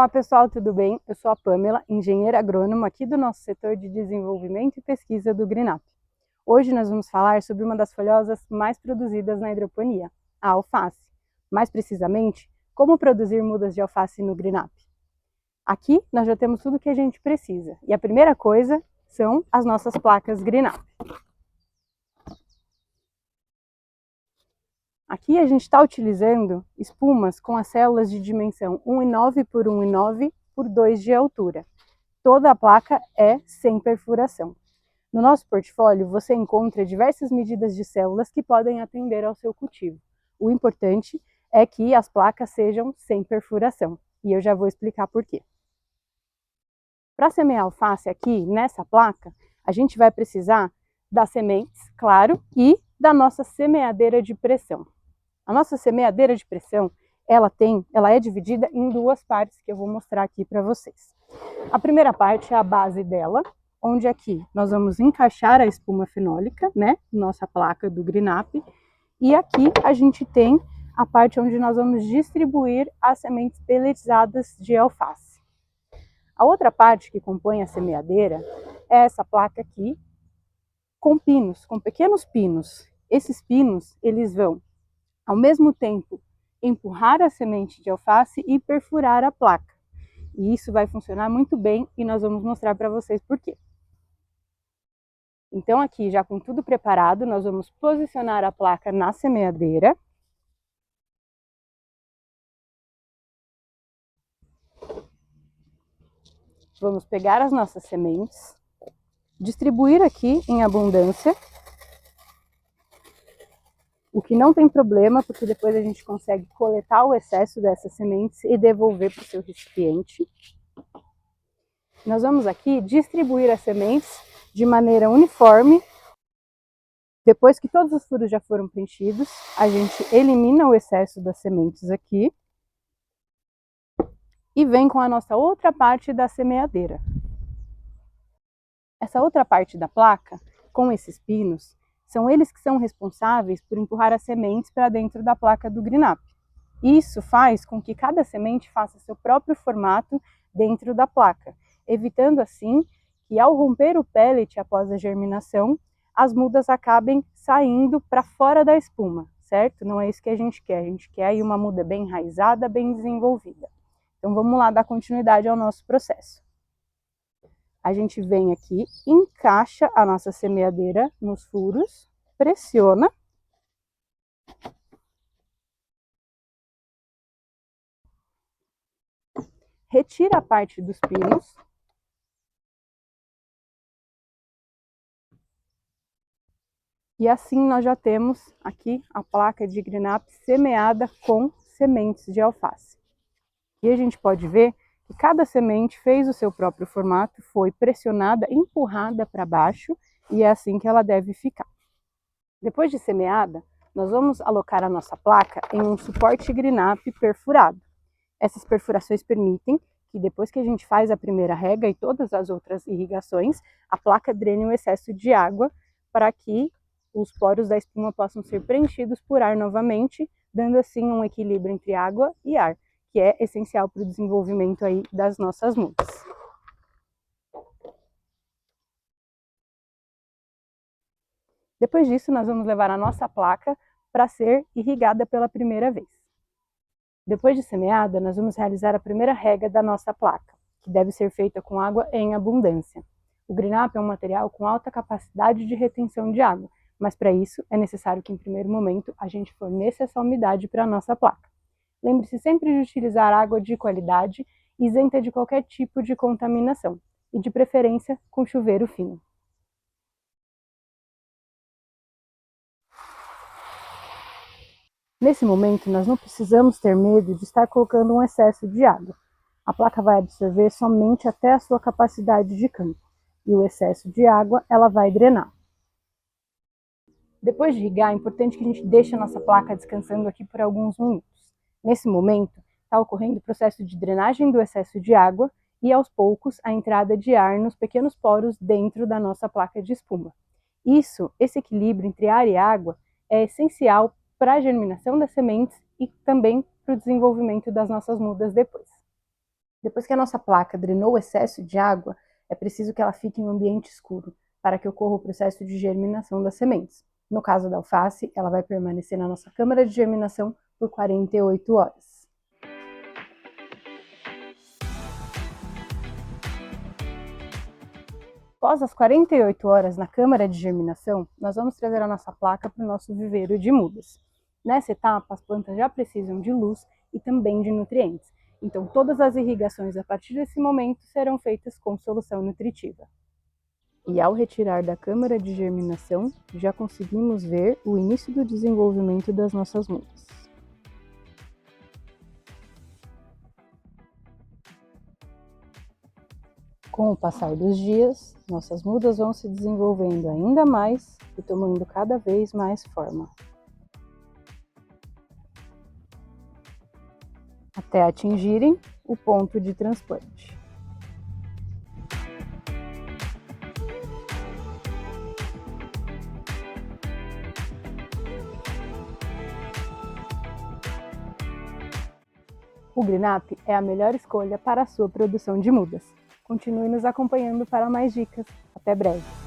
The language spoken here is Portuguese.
Olá pessoal, tudo bem? Eu sou a Pamela, engenheira agrônoma aqui do nosso setor de desenvolvimento e pesquisa do GreenUp. Hoje nós vamos falar sobre uma das folhosas mais produzidas na hidroponia, a alface. Mais precisamente, como produzir mudas de alface no GreenUp. Aqui nós já temos tudo o que a gente precisa e a primeira coisa são as nossas placas GreenUp. Aqui a gente está utilizando espumas com as células de dimensão 1,9 por 1,9 por 2 de altura. Toda a placa é sem perfuração. No nosso portfólio você encontra diversas medidas de células que podem atender ao seu cultivo. O importante é que as placas sejam sem perfuração, e eu já vou explicar por quê. Para semear alface aqui, nessa placa, a gente vai precisar das sementes, claro, e da nossa semeadeira de pressão. A nossa semeadeira de pressão, ela é dividida em duas partes que eu vou mostrar aqui para vocês. A primeira parte é a base dela, onde aqui nós vamos encaixar a espuma fenólica, né, nossa placa do GreenUp, e aqui a gente tem a parte onde nós vamos distribuir as sementes pelletizadas de alface. A outra parte que compõe a semeadeira é essa placa aqui, com pinos, com pequenos pinos. Esses pinos, eles vão ao mesmo tempo empurrar a semente de alface e perfurar a placa. E isso vai funcionar muito bem e nós vamos mostrar para vocês por quê. Então aqui, já com tudo preparado, nós vamos posicionar a placa na semeadeira. Vamos pegar as nossas sementes, distribuir aqui em abundância. O que não tem problema, porque depois a gente consegue coletar o excesso dessas sementes e devolver para o seu recipiente. Nós vamos aqui distribuir as sementes de maneira uniforme. Depois que todos os furos já foram preenchidos, a gente elimina o excesso das sementes aqui e vem com a nossa outra parte da semeadeira. Essa outra parte da placa, com esses pinos, são eles que são responsáveis por empurrar as sementes para dentro da placa do GreenUp. Isso faz com que cada semente faça seu próprio formato dentro da placa, evitando assim que ao romper o pellet após a germinação, as mudas acabem saindo para fora da espuma, certo? Não é isso que a gente quer aí uma muda bem enraizada, bem desenvolvida. Então vamos lá dar continuidade ao nosso processo. A gente vem aqui, encaixa a nossa semeadeira nos furos, pressiona. Retira a parte dos pinos. E assim nós já temos aqui a placa de GreenUp semeada com sementes de alface. E a gente pode ver que cada semente fez o seu próprio formato, foi pressionada, empurrada para baixo, e é assim que ela deve ficar. Depois de semeada, nós vamos alocar a nossa placa em um suporte GreenUp perfurado. Essas perfurações permitem que depois que a gente faz a primeira rega e todas as outras irrigações, a placa drene o excesso de água para que os poros da espuma possam ser preenchidos por ar novamente, dando assim um equilíbrio entre água e ar, que é essencial para o desenvolvimento aí das nossas mudas. Depois disso, nós vamos levar a nossa placa para ser irrigada pela primeira vez. Depois de semeada, nós vamos realizar a primeira rega da nossa placa, que deve ser feita com água em abundância. O GreenUp é um material com alta capacidade de retenção de água, mas para isso é necessário que em primeiro momento a gente forneça essa umidade para a nossa placa. Lembre-se sempre de utilizar água de qualidade, isenta de qualquer tipo de contaminação, e de preferência com chuveiro fino. Nesse momento, nós não precisamos ter medo de estar colocando um excesso de água. A placa vai absorver somente até a sua capacidade de campo, e o excesso de água ela vai drenar. Depois de irrigar, é importante que a gente deixe a nossa placa descansando aqui por alguns minutos. Nesse momento, está ocorrendo o processo de drenagem do excesso de água e, aos poucos, a entrada de ar nos pequenos poros dentro da nossa placa de espuma. Esse equilíbrio entre ar e água é essencial para a germinação das sementes e também para o desenvolvimento das nossas mudas depois. Depois que a nossa placa drenou o excesso de água, é preciso que ela fique em um ambiente escuro, para que ocorra o processo de germinação das sementes. No caso da alface, ela vai permanecer na nossa câmara de germinação por 48 horas. Após as 48 horas na câmara de germinação, nós vamos trazer a nossa placa para o nosso viveiro de mudas. Nessa etapa, as plantas já precisam de luz e também de nutrientes. Então, todas as irrigações a partir desse momento serão feitas com solução nutritiva. E ao retirar da câmara de germinação, já conseguimos ver o início do desenvolvimento das nossas mudas. Com o passar dos dias, nossas mudas vão se desenvolvendo ainda mais e tomando cada vez mais forma, até atingirem o ponto de transplante. O GreenUp é a melhor escolha para a sua produção de mudas. Continue nos acompanhando para mais dicas. Até breve!